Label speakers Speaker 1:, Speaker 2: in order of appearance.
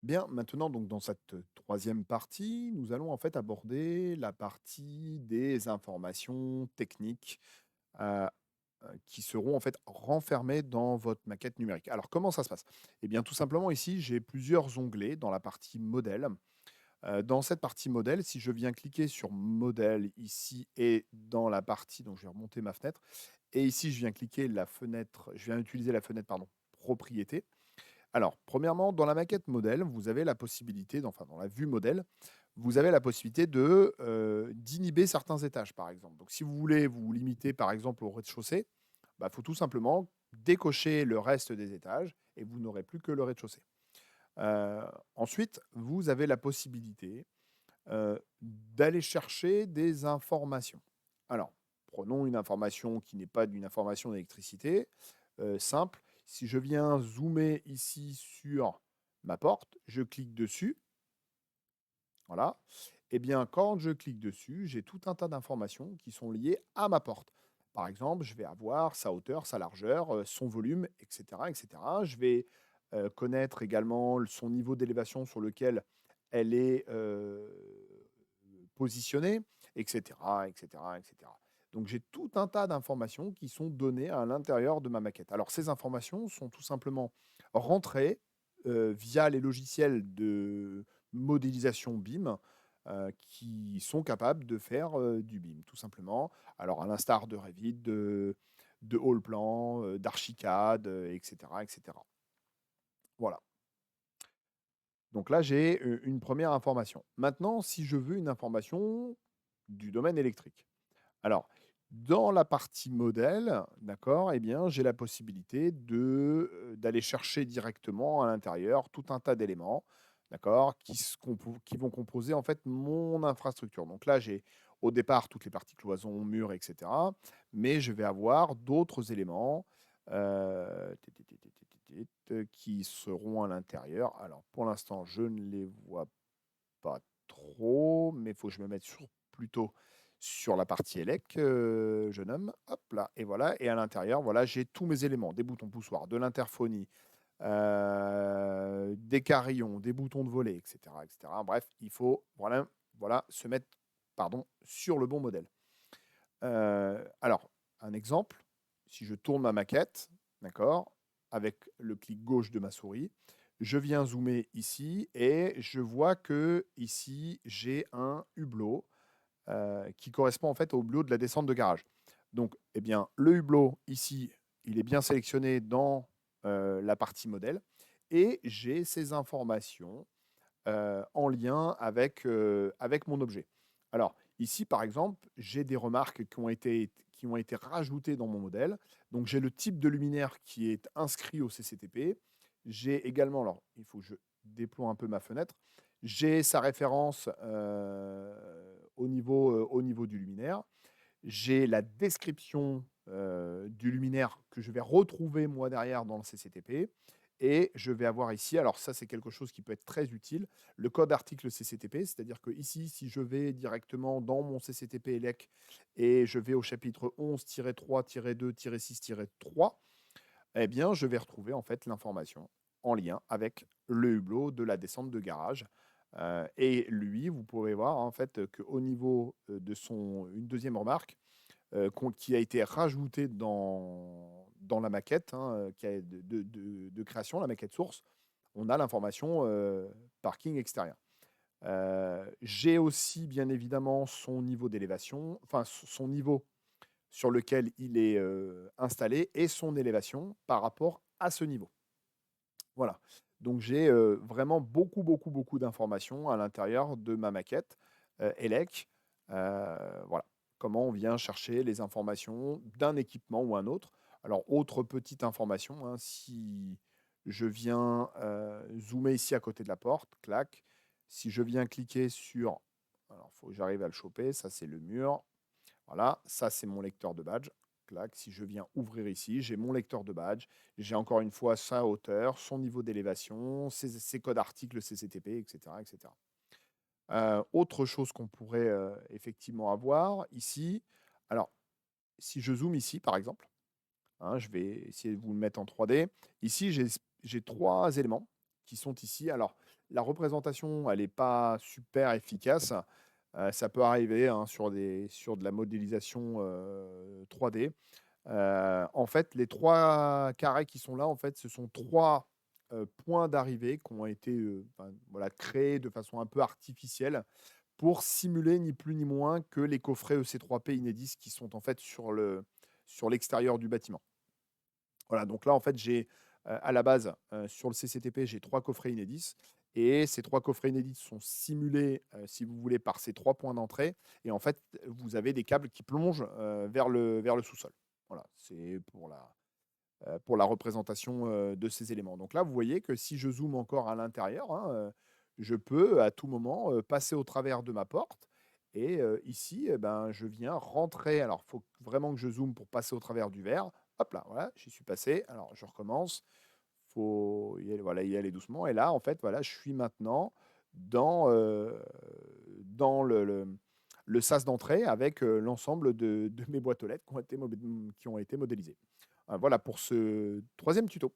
Speaker 1: Bien, maintenant, donc, dans cette troisième partie, nous allons en fait aborder la partie des informations techniques euh, qui seront en fait renfermées dans votre maquette numérique. Alors, comment ça se passe? Eh bien, tout simplement, ici, j'ai plusieurs onglets dans la partie modèle. Dans cette partie modèle, si je viens cliquer sur modèle ici et dans la partie, donc je vais remonter ma fenêtre, et ici, je viens cliquer la fenêtre, je viens utiliser la fenêtre, pardon, propriété. Alors, premièrement, dans la maquette modèle, vous avez la possibilité, enfin dans la vue modèle, vous avez la possibilité d'inhiber certains étages, par exemple. Donc, si vous voulez vous limiter, par exemple, au rez-de-chaussée, il faut tout simplement décocher le reste des étages et vous n'aurez plus que le rez-de-chaussée. Euh, Ensuite, vous avez la possibilité d'aller chercher des informations. Alors, prenons une information qui n'est pas d'une information d'électricité, simple. Si je viens zoomer ici sur ma porte, je clique dessus, voilà. Eh bien, quand je clique dessus, j'ai tout un tas d'informations qui sont liées à ma porte. Par exemple, je vais avoir sa hauteur, sa largeur, son volume, etc., etc. Je vais connaître également son niveau d'élévation sur lequel elle est positionnée, etc., etc., etc. Donc j'ai tout un tas d'informations qui sont données à l'intérieur de ma maquette. Alors ces informations sont tout simplement rentrées via les logiciels de modélisation BIM qui sont capables de faire du BIM, tout simplement. Alors à l'instar de Revit, de Allplan, d'Archicad, etc., etc. Voilà. Donc là, j'ai une première information. Maintenant, si je veux une information du domaine électrique. Alors, dans la partie modèle, d'accord, eh bien, j'ai la possibilité d'aller chercher directement à l'intérieur tout un tas d'éléments, d'accord, qui vont composer en fait mon infrastructure. Donc là, j'ai au départ toutes les parties cloisons, murs, etc. Mais je vais avoir d'autres éléments qui seront à l'intérieur. Alors, pour l'instant, je ne les vois pas trop, mais il faut que je me mette plutôt sur la partie élec, jeune homme. Hop là, et voilà. Et à l'intérieur, voilà, j'ai tous mes éléments, des boutons poussoirs, de l'interphonie, des carillons, des boutons de volet, etc., etc. Bref, il faut voilà, se mettre sur le bon modèle. Alors, un exemple, si je tourne ma maquette, d'accord, avec le clic gauche de ma souris, je viens zoomer ici et je vois que ici j'ai un hublot qui correspond en fait au hublot de la descente de garage. Donc, eh bien, le hublot ici, il est bien sélectionné dans la partie modèle et j'ai ces informations en lien avec mon objet. Alors, ici, par exemple, j'ai des remarques qui ont été rajoutées dans mon modèle. Donc, j'ai le type de luminaire qui est inscrit au CCTP. J'ai également, alors, il faut que je déploie un peu ma fenêtre, j'ai sa référence au niveau du luminaire. J'ai la description du luminaire que je vais retrouver moi derrière dans le CCTP. Et je vais avoir ici, alors ça c'est quelque chose qui peut être très utile, le code article CCTP, c'est-à-dire que ici, si je vais directement dans mon CCTP ELEC et je vais au chapitre 11-3-2-6-3, eh bien je vais retrouver en fait l'information en lien avec le hublot de la descente de garage. Et lui, vous pouvez voir en fait qu'au niveau de une deuxième remarque, qui a été rajouté dans la maquette qui a de création, la maquette source. On a l'information parking extérieur. J'ai aussi bien évidemment son niveau d'élévation, enfin son niveau sur lequel il est installé et son élévation par rapport à ce niveau. Voilà. Donc j'ai vraiment beaucoup, beaucoup, beaucoup d'informations à l'intérieur de ma maquette ELEC. Voilà. Comment on vient chercher les informations d'un équipement ou un autre. Alors, autre petite information, hein, si je viens zoomer ici à côté de la porte, clac, si je viens cliquer sur, alors il faut que j'arrive à le choper, ça c'est le mur, voilà, ça c'est mon lecteur de badge. Clac, si je viens ouvrir ici, j'ai mon lecteur de badge, j'ai encore une fois sa hauteur, son niveau d'élévation, ses codes articles CCTP, etc. etc. Autre chose qu'on pourrait effectivement avoir ici, alors si je zoome ici par exemple, hein, je vais essayer de vous le mettre en 3D. Ici, j'ai trois éléments qui sont ici. Alors, la représentation, elle est pas super efficace. Ça peut arriver, hein, sur de la modélisation, 3D. En fait, les 3 carrés qui sont là, en fait, ce sont 3 points d'arrivée qui ont été, enfin, voilà, créés de façon un peu artificielle pour simuler ni plus ni moins que les coffrets EC3P Enedis qui sont, en fait, sur l'extérieur du bâtiment. Voilà, donc là, en fait, j'ai, à la base, sur le CCTP, j'ai 3 coffrets Enedis et ces 3 coffrets Enedis sont simulés, si vous voulez, par ces 3 points d'entrée et en fait, vous avez des câbles qui plongent, vers le sous-sol. Voilà, c'est pour la représentation, de ces éléments. Donc là, vous voyez que si je zoome encore à l'intérieur, hein, je peux à tout moment, passer au travers de ma porte et ici, eh ben, je viens rentrer. Alors, il faut vraiment que je zoome pour passer au travers du verre. Hop là, voilà, j'y suis passé. Alors je recommence. Faut y aller, voilà, y aller doucement et là, en fait, voilà, je suis maintenant dans, dans le sas d'entrée avec, l'ensemble de mes boîtes aux lettres qui ont été modélisées. Voilà pour ce troisième tuto.